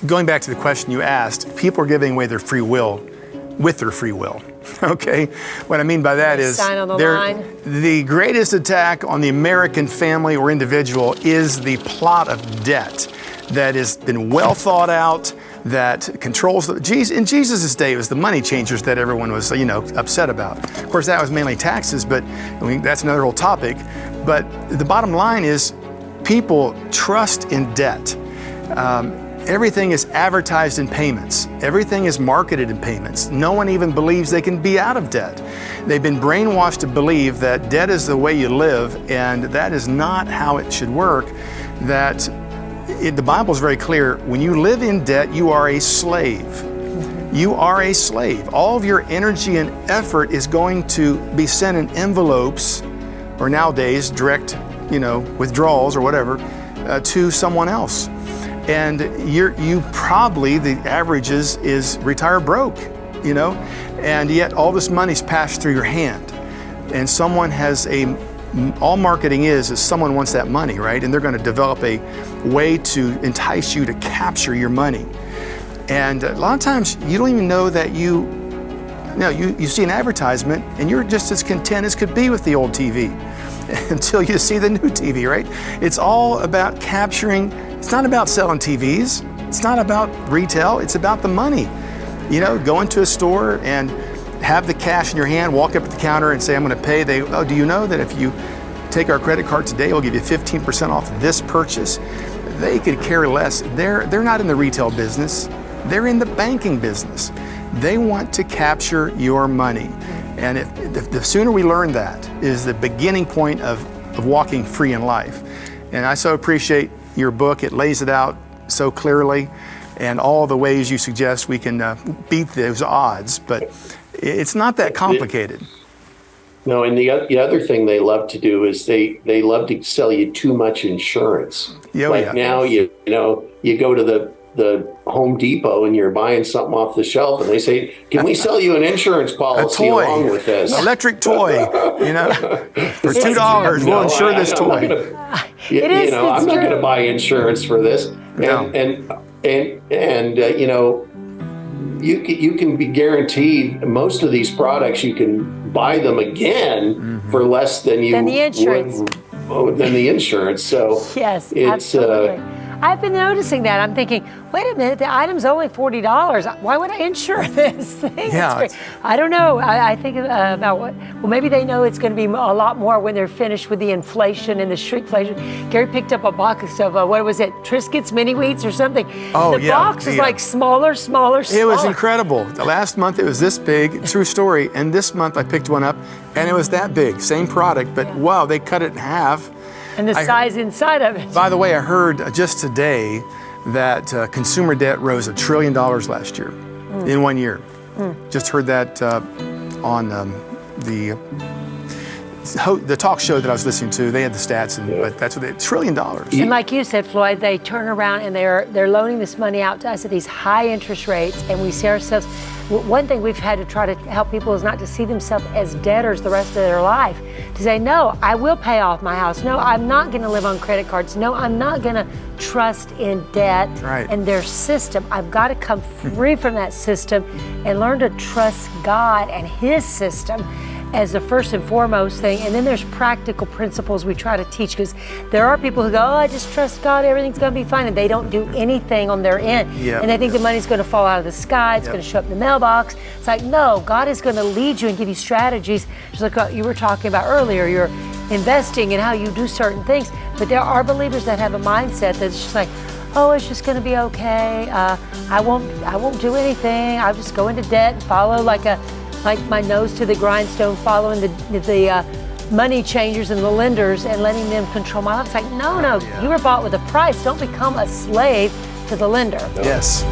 Going back to the question you asked, people are giving away their free will with their free will. Okay? What I mean by that is the greatest attack on the American family or individual is the plot of debt that has been well thought out, that controls in Jesus' day, it was the money changers that everyone was, upset about. Of course, that was mainly taxes, but that's another whole topic. But the bottom line is people trust in debt. Everything is advertised in payments. Everything is marketed in payments. No one even believes they can be out of debt. They've been brainwashed to believe that debt is the way you live, and that is not how it should work. The Bible is very clear. When you live in debt, you are a slave. You are a slave. All of your energy and effort is going to be sent in envelopes, or nowadays direct, withdrawals or whatever, to someone else. And you probably, the average is retire broke, and yet all this money's passed through your hand. And someone has all marketing is someone wants that money, right? And they're going to develop a way to entice you to capture your money. And a lot of times you don't even know that you see an advertisement and you're just as content as could be with the old TV until you see the new TV, right? It's all about capturing. It's not about selling TVs. It's not about retail. It's about the money. Go into a store and have the cash in your hand, walk up at the counter and say, I'm going to pay. Do you know that if you take our credit card today, we'll give you 15% off this purchase? They could care less. They're not in the retail business. They're in the banking business. They want to capture your money. And the sooner we learn that is the beginning point of walking free in life. And I so appreciate your book. It lays it out so clearly, and all the ways you suggest we can beat those odds, but it's not that complicated. No, and the other thing they love to do is they love to sell you too much insurance. Now, you go to the Home Depot and you're buying something off the shelf and they say, can we sell you an insurance policy along with this? Electric toy, for $2, we'll insure this toy. I'm not going to buy insurance for this. You can be guaranteed most of these products, you can buy them again for less than the insurance. So yes, it's absolutely. I've been noticing that. I'm thinking, wait a minute, the item's only $40. Why would I insure this thing? Yeah. I don't know. I think about what, well, maybe they know it's going to be a lot more when they're finished with the inflation and the shrinkflation. Gary picked up a box of, what was it, Triscuits Mini Wheats or something. Oh, the box is like smaller. It was incredible. The last month it was this big, true story. And this month I picked one up and it was that big, same product, but wow, they cut it in half. And the size inside of it. By the way, I heard just today that consumer debt rose $1 trillion last year, in 1 year. Just heard that on the talk show that I was listening to. They had the stats, but that's what $1 trillion. And like you said, Floyd, they turn around and they're loaning this money out to us at these high interest rates, and we see ourselves. One thing we've had to try to help people is not to see themselves as debtors the rest of their life. To say, no, I will pay off my house. No, I'm not going to live on credit cards. No, I'm not going to trust in debt and their system. I've got to come free from that system and learn to trust God and His system as the first and foremost thing. And then there's practical principles we try to teach, because there are people who go, oh, I just trust God, everything's going to be fine, and they don't do anything on their end. And they think the money's going to fall out of the sky, it's going to show up in the mailbox. It's like, no, God is going to lead you and give you strategies, just like what you were talking about earlier. You're investing in how you do certain things, but there are believers that have a mindset that's just like, oh, it's just going to be okay. I won't do anything. I'll just go into debt and follow like my nose to the grindstone, following the money changers and the lenders and letting them control my life. It's like, no, you were bought with a price. Don't become a slave to the lender. Yes.